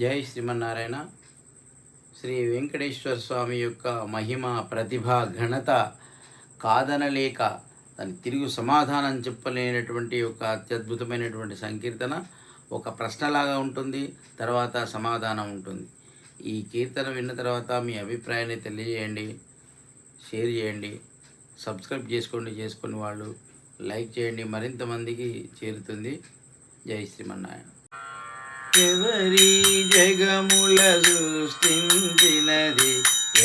జై శ్రీమన్నారాయణ. శ్రీ వెంకటేశ్వర స్వామి యొక్క మహిమ, ప్రతిభ, ఘనత కాదనలేక దాని తిరుగు సమాధానం చెప్పలేనటువంటి ఒక అత్యద్భుతమైనటువంటి సంకీర్తన. ఒక ప్రశ్నలాగా ఉంటుంది, తర్వాత సమాధానం ఉంటుంది. ఈ కీర్తన విన్న తర్వాత మీ అభిప్రాయాన్ని తెలియజేయండి, షేర్ చేయండి, సబ్స్క్రైబ్ చేసుకుని వాళ్ళు లైక్ చేయండి, మరింత మందికి చేరుతుంది. జై శ్రీమన్నారాయణ. ఎవరి జగముల సృష్టించినది,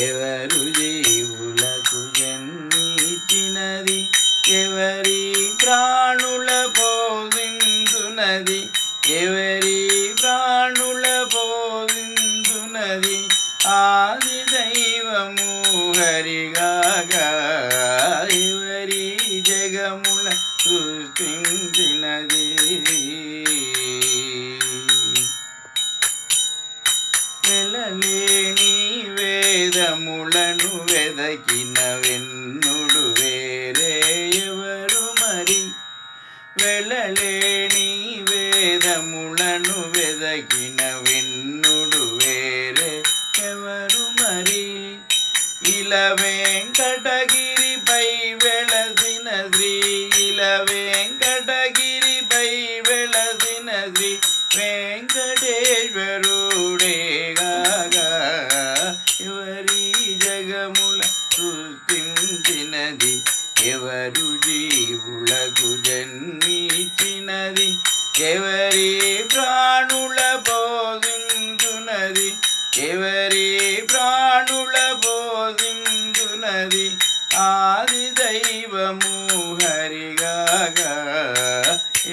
ఎవరు జీవులకు జన్మించినది, ఎవరి ప్రాణుల పోషించునది, ఎవరి ప్రాణుల పోషించునది, ఆది దైవము హరిగాగా. ఎవరి జగముల సృష్టించినది, వెలలేని వేదములను వెదకిన వెన్నుడు వేరే ఎవరు మరి, వెలలేని వేదములను వెదకిన వెన్నుడు వేరే ఎవరు మరి, ఇలా వెంకటగిరిపై వెలసిన శ్రీ, ఇలా వెంకటగిరిపై వెలసిన శ్రీ వెంకటేశ్వరుడే గాగా. ఎవరి జగముల సృష్టించినది, ఎవరు జీవులకు జన్మించినది, ఎవరి ప్రాణుల పోషించునది, ఎవరి ప్రాణుల పోషించునది, ఆది దైవము హరిగాగా.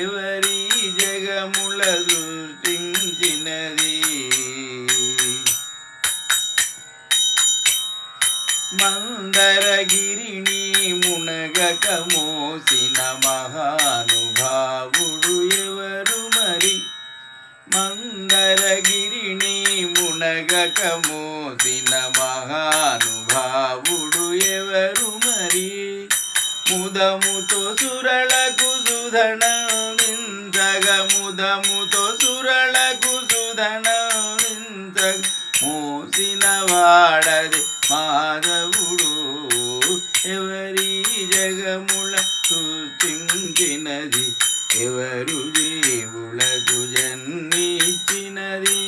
ఎవరి జగముల సృష్టించినది, మందరగిరిని మునగక మోసిన మహానుభావుడు ఎవరు మరి, మందరగిరిని మునగక మోసిన మహానుభావుడు ఎవరు మరి, ముదముతో సురళకు సుధనందించగ, ముదముతో సురళకు సుధనందించగ మోసిన వాడది మాధవుడు. ఎవరి జగముల సృష్టించినది, ఎవరు జీవులకు జన్మించినది,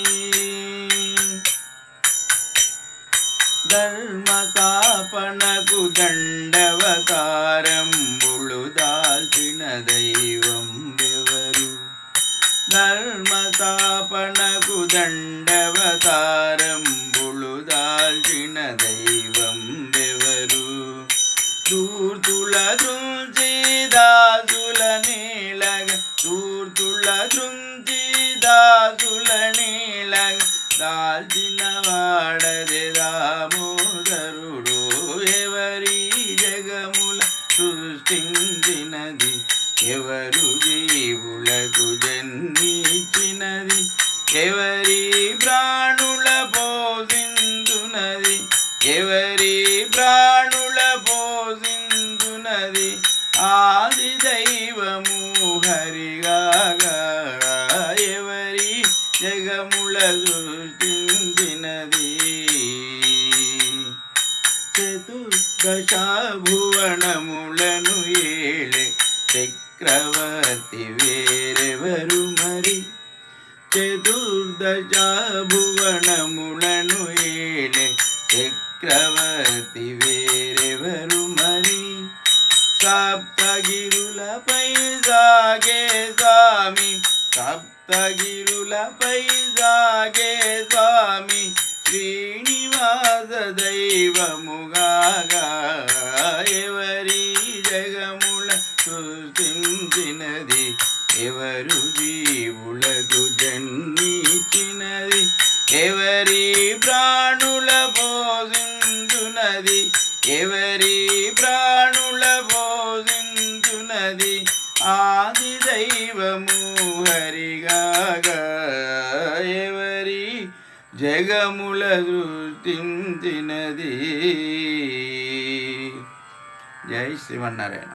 ధర్మతాపనకు దండవతారంబులు దాల్చిన దైవం ఎవరు, ధర్మతాపనకు దండవతారంబులు దాల్చిన దైవం ఎవరు, దూర్తుల దృంచి దాసుల నీలగ, దూర్తుల దృంచి దాసుల నీలగ దాల్చిన వాడదే దామోదరుడు. ఎవరి జగముల సృష్టించినది, ఎవరు జీవులకు జన్మించినది, ఎవరి ప్రాణుల పోషించునది, ఎవరి ప్రాణుల పోషించునది, ఆది దైవము హరిగాగా. ఎవరి జగముల సృష్టించినది, చతుర్దశ భువనములను ఏలే చక్రవర్తి వేరెవరు మరి, చతుర్దశ భువనములను ఏలే చక్రవర్తి వేరెవరు మరి, సప్తగిరులపై సాగే స్వామి, సప్తగిరులపై సాగే స్వామి శ్రీనివాస దైవముగాగా. ఎవరి జగముల సృష్టించినది, ఎవరు జీవులకు జన్మించినది, ఎవరి ప్రాణుల పోషించునది, ఎవరి ప్రాణుల పోషించునది, ఆది దైవము హరిగాగా. ఎవరి జగముల సృష్టించినది. జై శ్రీమన్నారాయణ.